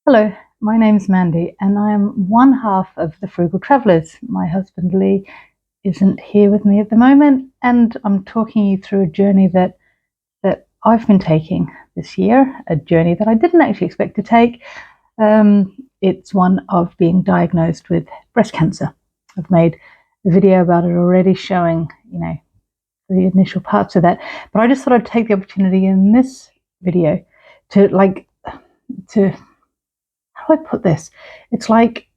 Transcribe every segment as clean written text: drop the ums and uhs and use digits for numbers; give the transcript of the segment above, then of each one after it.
Hello, my name's Mandy and I am one half of the Frugal Travellers. My husband Lee isn't here with me at the moment, and I'm talking you through a journey that I've been taking this year, a journey that I didn't actually expect to take. It's one of being diagnosed with breast cancer. I've made a video about it already showing, the initial parts of that, but I just thought I'd take the opportunity in this video to how do I put this? It's like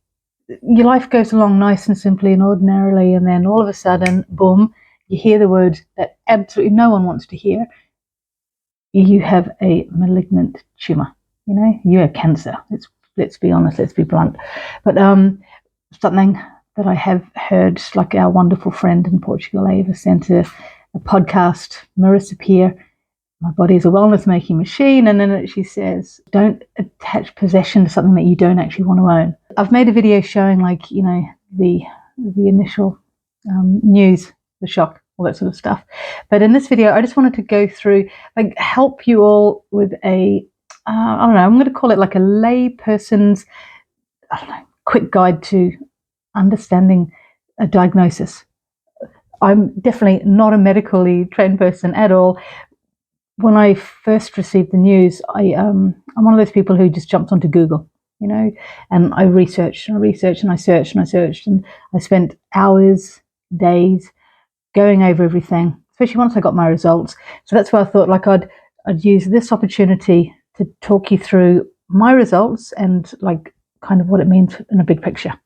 your life goes along nice and simply and ordinarily, and then all of a sudden, boom, you hear the word that absolutely no one wants to hear. You have a malignant tumor. You have cancer. Let's be honest, let's be blunt. But something that I have heard, like our wonderful friend in Portugal, Ava, sent a podcast, Marissa Peer, My Body is a Wellness Making Machine, and then she says, don't attach possession to something that you don't actually want to own. I've made a video showing the initial news, the shock, all that sort of stuff. But in this video, I just wanted to go through, help you all with I don't know, I'm going to call it like a lay person's, quick guide to understanding a diagnosis. I'm definitely not a medically trained person at all. When I first received the news, I'm one of those people who just jumped onto Google, and I researched and I researched and I searched and I searched, and I spent hours, days going over everything, especially once I got my results. So that's why I thought I'd use this opportunity to talk you through my results and kind of what it means in a big picture.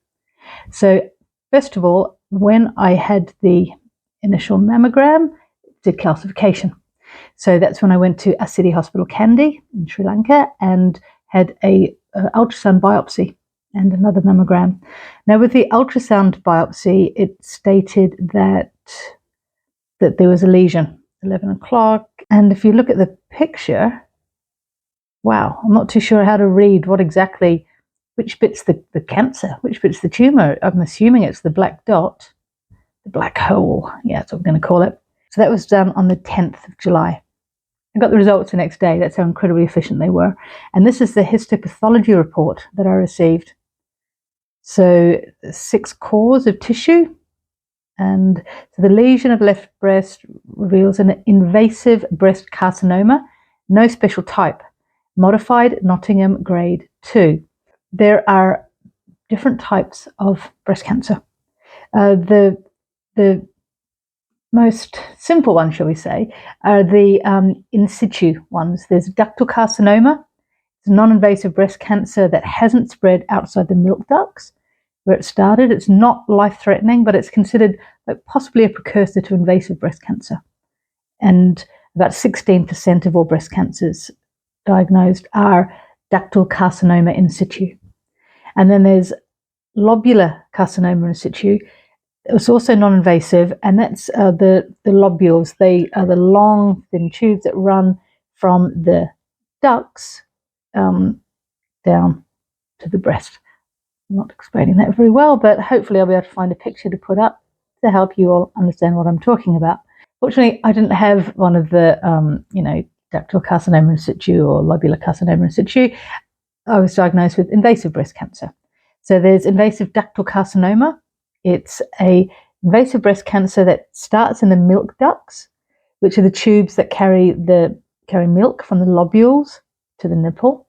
So first of all, when I had the initial mammogram, did calcification. So that's when I went to a city hospital, Kandy, in Sri Lanka, and had a ultrasound biopsy and another mammogram. Now, with the ultrasound biopsy, it stated that there was a lesion, 11 o'clock. And if you look at the picture, wow, I'm not too sure how to read which bit's the cancer, which bit's the tumor. I'm assuming it's the black dot, the black hole. Yeah, that's what I'm going to call it. So that was done on the 10th of July. I got the results the next day. That's how incredibly efficient they were. And this is the histopathology report that I received. So 6 cores of tissue. And so the lesion of the left breast reveals an invasive breast carcinoma, no special type, modified Nottingham grade 2. There are different types of breast cancer. The most simple ones, shall we say, are the in situ ones. There's ductal carcinoma. It's a non-invasive breast cancer that hasn't spread outside the milk ducts where it started. It's not life-threatening, but it's considered possibly a precursor to invasive breast cancer. And about 16% of all breast cancers diagnosed are ductal carcinoma in situ. And then there's lobular carcinoma in situ. It's also non-invasive, and that's the lobules. They are the long, thin tubes that run from the ducts down to the breast. I'm not explaining that very well, but hopefully I'll be able to find a picture to put up to help you all understand what I'm talking about. Fortunately, I didn't have one of the, ductal carcinoma in situ or lobular carcinoma in situ. I was diagnosed with invasive breast cancer. So there's invasive ductal carcinoma. It's a invasive breast cancer that starts in the milk ducts, which are the tubes that carry milk from the lobules to the nipple.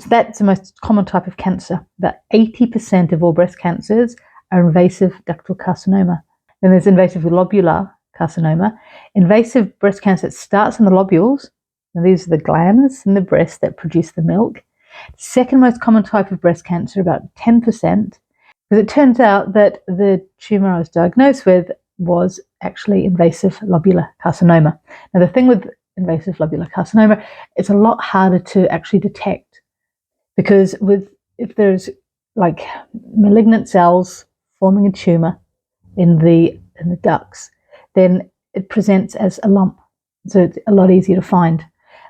That's the most common type of cancer. About 80% of all breast cancers are invasive ductal carcinoma. Then there's invasive lobular carcinoma. Invasive breast cancer starts in the lobules. And these are the glands in the breast that produce the milk. Second most common type of breast cancer, about 10%. Because it turns out that the tumor I was diagnosed with was actually invasive lobular carcinoma. Now, the thing with invasive lobular carcinoma, it's a lot harder to actually detect, because if there's malignant cells forming a tumor in the ducts, then it presents as a lump. So it's a lot easier to find.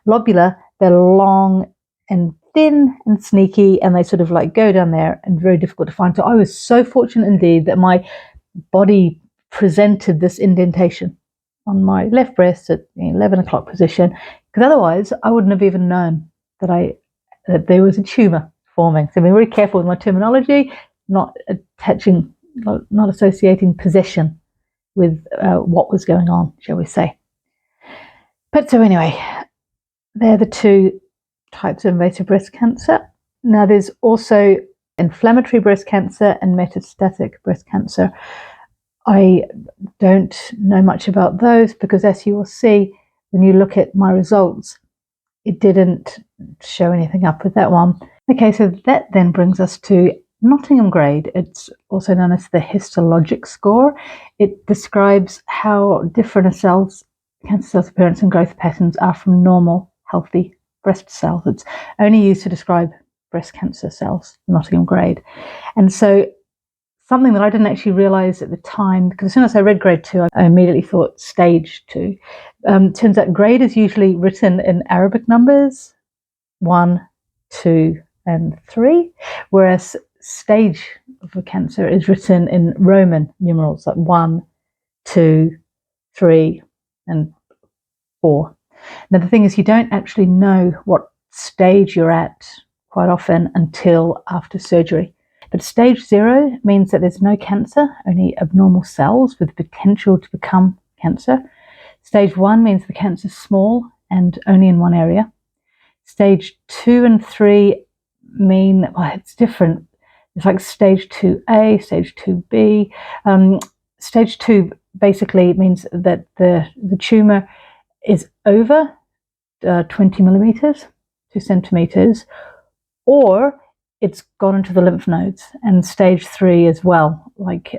Lobular, they're long and thin and sneaky, and they sort of go down there and very difficult to find. So I was so fortunate indeed that my body presented this indentation on my left breast at 11 o'clock position, because otherwise I wouldn't have even known that there was a tumor forming. So be very careful with my terminology, not associating possession with what was going on, shall we say. But so anyway, they're the two types of invasive breast cancer. Now there's also inflammatory breast cancer and metastatic breast cancer. I don't know much about those because, as you will see, when you look at my results, it didn't show anything up with that one. Okay, so that then brings us to Nottingham grade. It's also known as the histologic score. It describes how different cancer cells' appearance and growth patterns are from normal, healthy breast cells. It's only used to describe breast cancer cells, Nottingham grade. And so something that I didn't actually realize at the time, because as soon as I read grade 2, I immediately thought stage 2. Turns out grade is usually written in Arabic numbers, 1, 2, and 3, whereas stage of a cancer is written in Roman numerals, like 1, 2, 3, and 4. Now the thing is, you don't actually know what stage you're at quite often until after surgery. But stage 0 means that there's no cancer, only abnormal cells with the potential to become cancer. Stage 1 means the cancer is small and only in one area. Stage 2 and 3 mean, well, it's different. It's like stage 2A, stage 2B. Stage 2 basically means that the tumor is over 20 millimeters, 2 centimeters, or it's gone into the lymph nodes. And stage 3 as well, like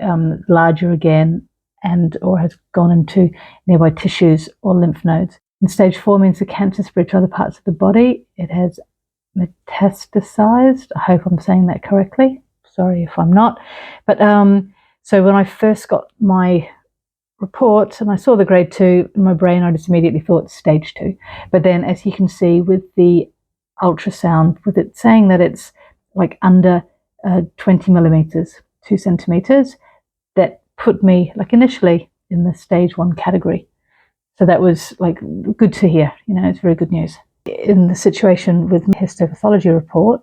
larger again, and or has gone into nearby tissues or lymph nodes. And stage 4 means the cancer spread to other parts of the body. It has metastasized. I hope I'm saying that correctly. Sorry if I'm not. But so when I first got my report and I saw the grade 2 in my brain, I just immediately thought stage 2. But then, as you can see with the ultrasound, with it saying that it's like under 20 millimeters, 2 centimeters, that put me like initially in the stage 1 category. So that was like good to hear, it's very good news. In the situation with the histopathology report,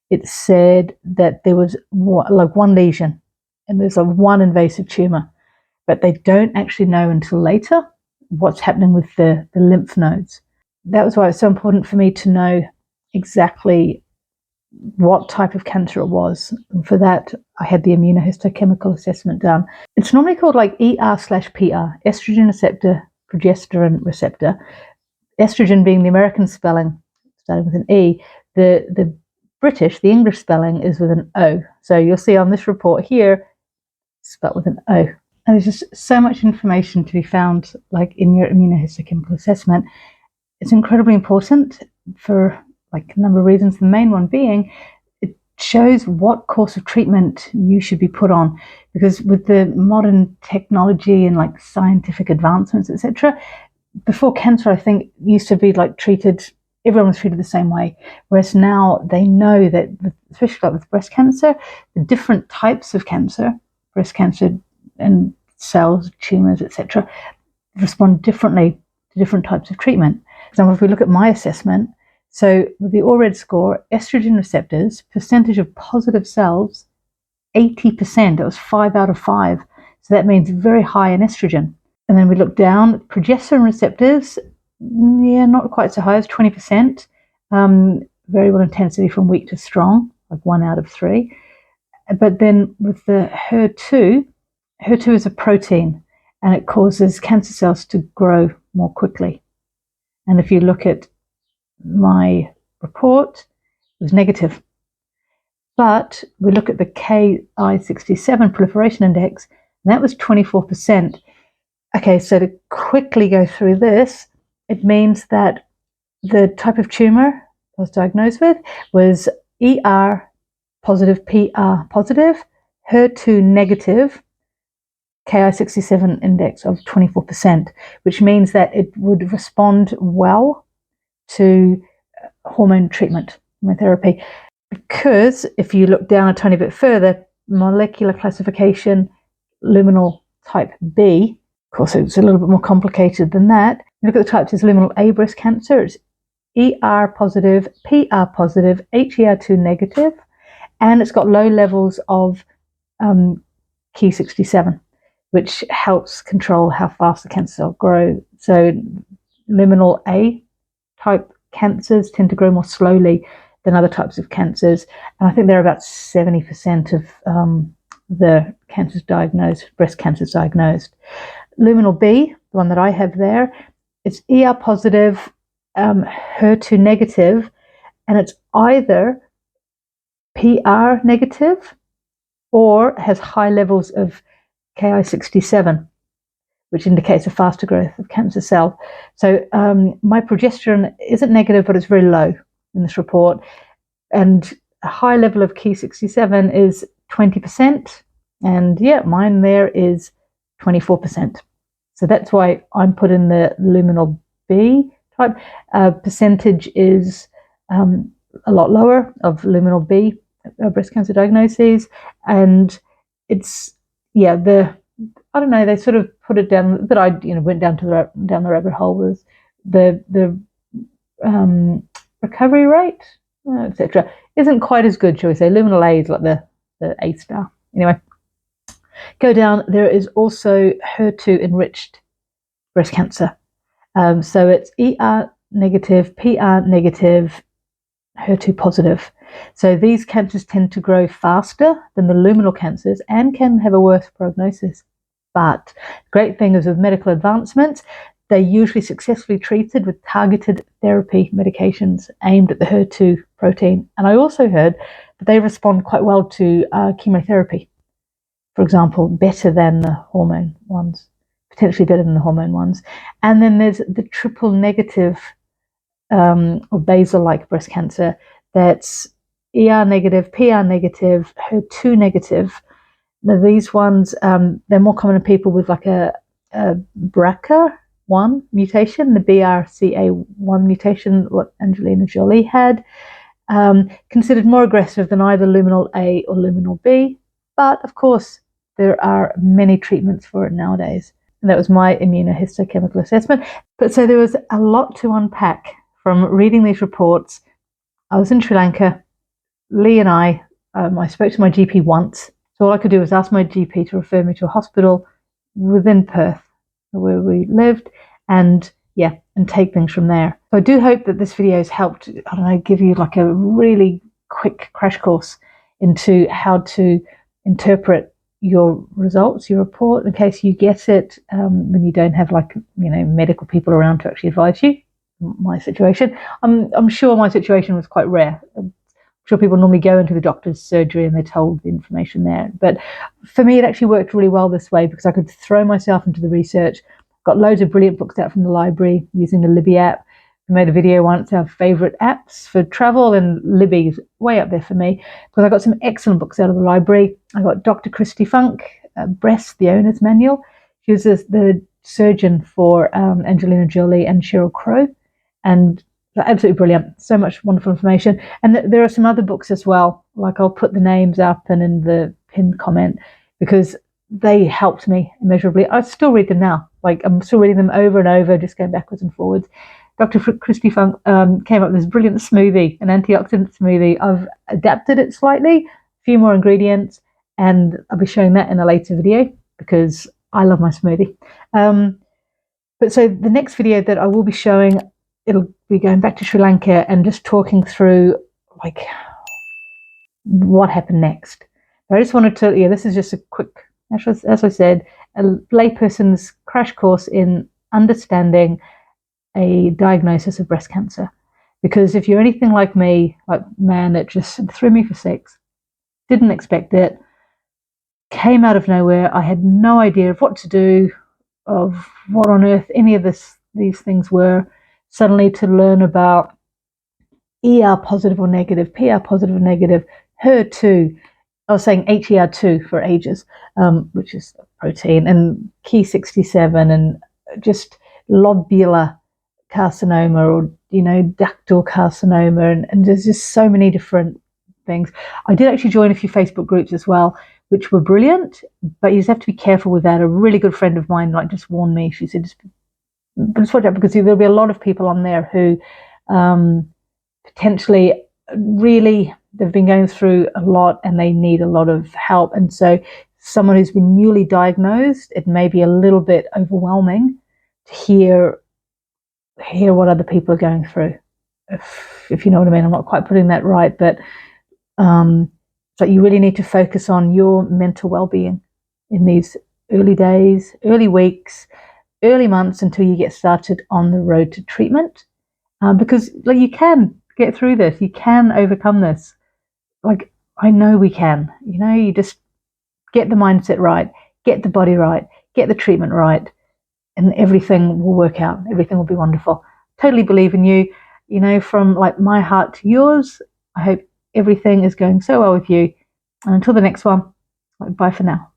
it said that there was like one lesion and there's one invasive tumor, but they don't actually know until later what's happening with the lymph nodes. That was why it's so important for me to know exactly what type of cancer it was. And for that, I had the immunohistochemical assessment done. It's normally called like ER/PR, estrogen receptor, progesterone receptor. Estrogen being the American spelling, starting with an E. The British, the English spelling is with an O. So you'll see on this report here, spelled with an O. And there's just so much information to be found, like in your immunohistochemical assessment. It's incredibly important for like a number of reasons. The main one being it shows what course of treatment you should be put on, because with the modern technology and like scientific advancements, etc., before cancer, I think used to be like everyone was treated the same way, whereas now they know that, especially like with breast cancer, the different types of cancer, breast cancer and cells, tumors, etc., respond differently to different types of treatment. For example, if we look at my assessment, so with the ORED score, estrogen receptors, percentage of positive cells, 80%. It was 5 out of 5. So that means very high in estrogen. And then we look down, progesterone receptors, not quite so high, it's 20%. Variable intensity from weak to strong, like 1 out of 3. But then with the HER2 is a protein, and it causes cancer cells to grow more quickly. And if you look at my report, it was negative. But we look at the Ki-67 proliferation index, and that was 24%. Okay, so to quickly go through this, it means that the type of tumor I was diagnosed with was ER positive, PR positive, HER2 negative, Ki-67 index of 24%, which means that it would respond well to hormone treatment, chemotherapy. Because if you look down a tiny bit further, molecular classification, luminal type B, of course, it's a little bit more complicated than that. You look at the types, it's luminal A breast cancer, it's ER positive, PR positive, HER2 negative, and it's got low levels of Ki67, which helps control how fast the cancer cells grow. So luminal A type cancers tend to grow more slowly than other types of cancers, and I think they're about 70% of the cancers diagnosed, breast cancers diagnosed. Luminal B, the one that I have there, it's ER positive, HER2 negative, and it's either PR negative or has high levels of Ki67, which indicates a faster growth of cancer cell. So my progesterone isn't negative, but it's very low in this report. And a high level of Ki67 is 20%. And yeah, mine there is 24%. So that's why I'm put in the luminal B type. Percentage is a lot lower of luminal B breast cancer diagnoses. And it's, yeah, I don't know, they sort of put it down, but I went down the rabbit hole was the recovery rate, etc. isn't quite as good, shall we say. Luminal A is like the A star. Anyway, go down. There is also HER2 enriched breast cancer. So it's ER negative, PR negative, HER2 positive. So these cancers tend to grow faster than the luminal cancers and can have a worse prognosis. But the great thing is with medical advancements, they're usually successfully treated with targeted therapy medications aimed at the HER2 protein. And I also heard that they respond quite well to chemotherapy, for example, better than the hormone ones, potentially better than the hormone ones. And then there's the triple negative or basal-like breast cancer that's ER negative, PR negative, HER2 negative. Now these ones, they're more common in people with like a BRCA1 mutation, the BRCA1 mutation, what Angelina Jolie had. Considered more aggressive than either luminal A or luminal B, but of course there are many treatments for it nowadays. And that was my immunohistochemical assessment. But so there was a lot to unpack from reading these reports. I was in Sri Lanka. Lee and I spoke to my GP once. So all I could do was ask my GP to refer me to a hospital within Perth, where we lived, and take things from there. So I do hope that this video has helped, I don't know, give you like a really quick crash course into how to interpret your results, your report, in case you get it when you don't have medical people around to actually advise you. My situation, I'm sure my situation was quite rare. I'm sure people normally go into the doctor's surgery and they're told the information there. But for me, it actually worked really well this way because I could throw myself into the research. Got loads of brilliant books out from the library using the Libby app. I made a video once, our favourite apps for travel, and Libby's way up there for me because I got some excellent books out of the library. I got Dr. Christy Funk, Breast, the Owner's Manual. She was the surgeon for Angelina Jolie and Sheryl Crow, and absolutely brilliant. So much wonderful information. And there are some other books as well, like I'll put the names up and in the pinned comment because they helped me immeasurably. I still read them now. Like I'm still reading them over and over, just going backwards and forwards. Dr. Christy Funk came up with this brilliant smoothie, an antioxidant smoothie. I've adapted it slightly, a few more ingredients, and I'll be showing that in a later video because I love my smoothie. But so the next video that I will be showing, it'll be going back to Sri Lanka and just talking through like what happened next. But I just wanted to, this is just a quick, as I said, a layperson's crash course in understanding a diagnosis of breast cancer. Because if you're anything like me, man, it just threw me for six. Didn't expect it. Came out of nowhere. I had no idea of what to do, of what on earth any of these things were. Suddenly to learn about ER positive or negative, PR positive or negative, HER2, I was saying HER2 for ages, which is a protein, and Ki67, and just lobular carcinoma, or ductal carcinoma, and there's just so many different things. I did actually join a few Facebook groups as well, which were brilliant, but you just have to be careful with that. A really good friend of mine just warned me. She said, just watch out, because there'll be a lot of people on there who potentially really they've been going through a lot and they need a lot of help. And so someone who's been newly diagnosed, it may be a little bit overwhelming to hear what other people are going through, if you know what I mean. I'm not quite putting that right, but so you really need to focus on your mental well-being in these early days, early weeks, early months until you get started on the road to treatment, because like, you can get through this, you can overcome this. Like, I know we can. You just get the mindset right, get the body right, get the treatment right, and everything will work out. Everything will be wonderful. Totally believe in you. From like my heart to yours, I hope everything is going so well with you. And until the next one, bye for now.